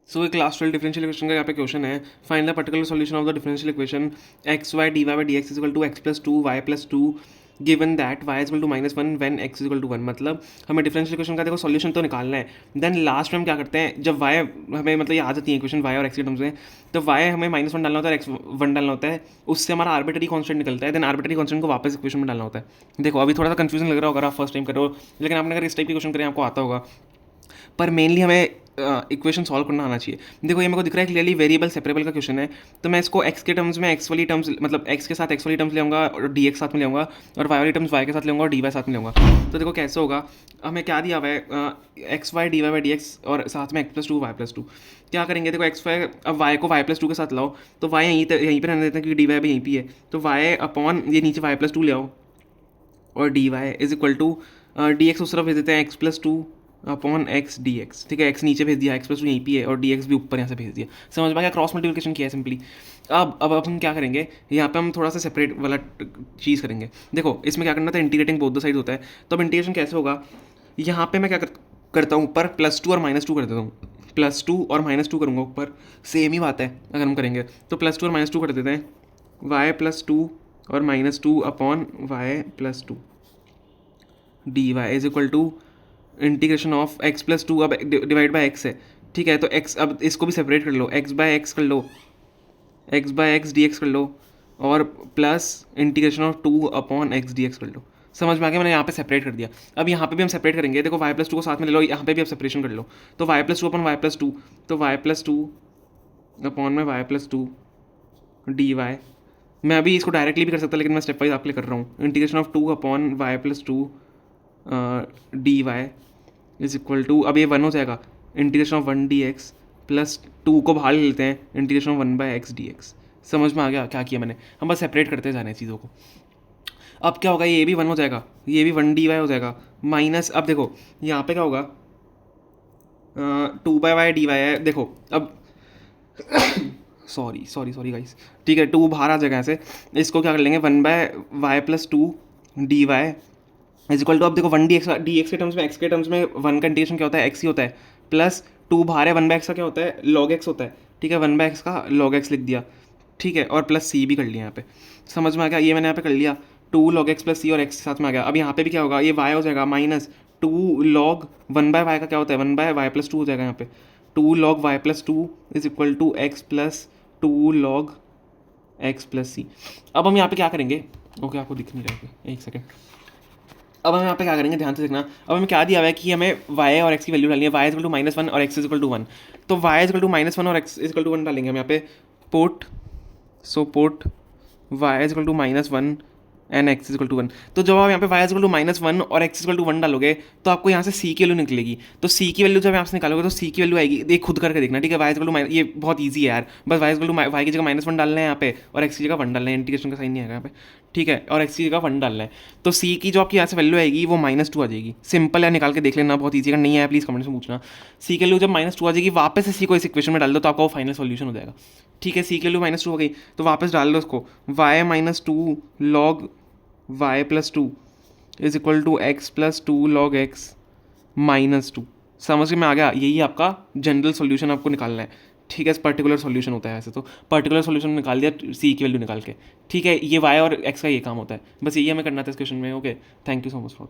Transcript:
सो एक class 12 differential equation का यहाँ पे क्वेश्चन है, find the particular solution of the differential equation x y d y by d x equal to x plus two y plus two given that y equal to minus one when x equal to one. मतलब हमें differential equation का देखो solution तो निकालना है, then last में हम क्या करते हैं, जब वाई हमें मतलब ये आ जाती है इक्वेशन वाई और एक्स के टर्म्स में, तो वाई हमें माइनस वन डालना होता है और एक्स वन डालना होता है, उससे हमारा आर्बिट्ररी कॉन्स्टेंट निकलता है, देन आर्बिट्ररी कॉन्स्टेंट को वापस इक्वेशन में डालना होता है। देखो अभी थोड़ा सा कंफ्यूजन लग रहा होगा, आप फर्स्ट टाइम करो, लेकिन आपने अगर इस टाइप की क्वेश्चन करें आपको आता होगा, पर मेनली हमें इक्वेशन सॉल्व करना आना चाहिए। देखो ये मेरे को दिख रहा है क्लियरली वेरिएबल सेपरेबल का क्वेश्चन है, तो मैं इसको एक्स के टर्म्स में एक्स वाली टर्म्स मतलब एक्स के साथ एक्स वाली टर्म्स ले आऊँगा और डी एक्स साथ में ले आऊँगा, और वाई वाली टर्म्स वाई के साथ ले आऊँगा और डी वाई साथ में ले आऊँगा। तो देखो कैसे होगा, हमें क्या दिया हुआ है, x y d y by d x और साथ में x plus two y plus two. क्या करेंगे, देखो एक्स वाई, अब वाई को वाई प्लस टू के साथ लाओ, तो वाई यहीं पर रहने देते हैं क्योंकि डी वाई भी यहीं पर है, तो वाई अपॉन ये नीचे वाई प्लस टू ले आओ, और d y is equal to d x उस तरफ भेज देते हैं x plus two upon x d x. ठीक है, एक्स नीचे भेज दिया, एक्स प्लस टू यहीं पे है और डी एक्स भी ऊपर यहाँ से भेज दिया। समझ में आ गया, क्रॉस मल्टीप्लिकेशन किया है सिंपली। अब हम क्या करेंगे, यहाँ पे हम थोड़ा सा सेपरेट वाला चीज़ करेंगे। देखो इसमें क्या करना था, इंटीग्रेटिंग बोथ द साइड होता है, तो अब इंटीग्रेशन कैसे होगा, यहाँ पे मैं क्या करता हूँ, ऊपर प्लस टू और माइनस टू कर देता हूँ, प्लस टू और माइनस टू करूँगा ऊपर, सेम ही बात है अगर हम करेंगे तो प्लस टू और माइनस टू कर देते हैं, वाई प्लस टू और minus two upon y plus two d y is equal to integration of x plus two, अब डिवाइड बाई एक्स है। ठीक है, तो एक्स अब इसको भी सेपरेट कर लो, एक्स बाय एक्स कर लो, x by x d x कर लो, और plus integration of two upon x d x कर लो। समझ में आ गया, मैंने यहाँ पे सेपरेट कर दिया। अब यहाँ पे भी हम सेपरेट करेंगे, देखो वाई प्लस टू को साथ में ले लो, यहाँ पे भी आप सेपरेशन कर लो, तो y plus two upon y plus two, तो वाई प्लस टू अपॉन में y plus two d y. मैं अभी इसको डायरेक्टली भी कर सकता, लेकिन मैं स्टेप वाइज आपके लिए कर रहा हूँ। Integration of two upon y plus two d y is equal to, अब ये वन हो जाएगा, integration of one d x plus two को बाहर ले लेते हैं, integration of one by x d x. समझ में आ गया क्या किया मैंने, हम बस सेपरेट करते जाने चीज़ों को। अब क्या होगा, ये भी वन हो जाएगा, ये भी वन डी वाई हो जाएगा, माइनस, अब देखो यहाँ पे क्या होगा, two by y d y है, देखो अब सॉरी गाइस। ठीक है, टू बाहर आ जाएगा ऐसे, इसको क्या कर लेंगे, one by y plus two d y is equal to, अब देखो वन डी एक्स के टर्म्स में, एक्स के टर्म्स में वन का इंटीग्रेशन क्या होता है, एक्स ही होता है, प्लस टू बाहर है, वन बाय एक्स का क्या होता है, लॉग एक्स होता है। ठीक है, वन बाय एक्स का लॉग एक्स लिख दिया। ठीक है, और प्लस सी भी कर लिया यहाँ पे। समझ में आ गया, ये मैंने यहाँ पे कर लिया, टू लॉग एक्स प्लस सी और एक्स साथ में आ गया। अब यहाँ पे भी क्या होगा, ये वाई हो जाएगा minus two log one by y का क्या होता है, one by y plus two हो जाएगा यहाँ पे, two log y plus two is equal to x plus two log x plus c. अब हम यहाँ पे क्या करेंगे, ओके आपको दिख नहीं रहा है, एक सेकेंड। अब हम यहाँ पे क्या करेंगे, ध्यान से देखना। अब हमें क्या दिया हुआ है कि हमें y और x की वैल्यू डालनी है, y equal to minus one और x इक्वल टू वन, तो y equal to minus one और x इक्वल टू वन डालेंगे हम यहाँ पे, put y equal to minus one and x equal to one. तो जब आप यहाँ पे y equal to minus one और x इक्वल टू वन डालोगे, तो आपको यहाँ से c की वैल्यू निकलेगी। तो c की वैल्यू जब यहाँ से निकालोगे तो c की वैल्यू आएगी, देख खुद करके देखना। ठीक है, y इक्वल टू माइनस, ये बहुत ईजी है यार, बस y इक्वल टू वाई की जगह माइनस वन डालना है यहाँ पे, और x की जगह वन डालना है, इंटीग्रेशन का साइन नहीं आएगा यहाँ पे। ठीक है, और x की जगह वन डालना है, तो c की जो आपकी यहाँ से वैल्यू आएगी वो माइनस टू आ जाएगी। सिंपल है, निकाल के देख लेना, बहुत ईजी। अगर नहीं है प्लीज़ कमेंट्स में पूछना। c की वैल्यू जब माइनस टू आ जाएगी, वापस से c को इस इक्वेशन में डाल दो, तो आपका वो फाइनल सॉल्यूशन हो जाएगा। ठीक है, c की वैल्यू माइनस टू हो गई, तो वापस डाल दो उसको, y minus two log y plus two is equal to x plus two log x minus two. समझ में आ गया, यही आपका जनरल सॉल्यूशन आपको निकालना है। ठीक है, पर्टिकुलर सॉल्यूशन होता है ऐसे, तो पर्टिकुलर सॉल्यूशन निकाल दिया सी की वैल्यू निकाल के। ठीक है, ये y और x का ये काम होता है, बस यही हमें करना था इस क्वेश्चन में। Okay, thank you so much for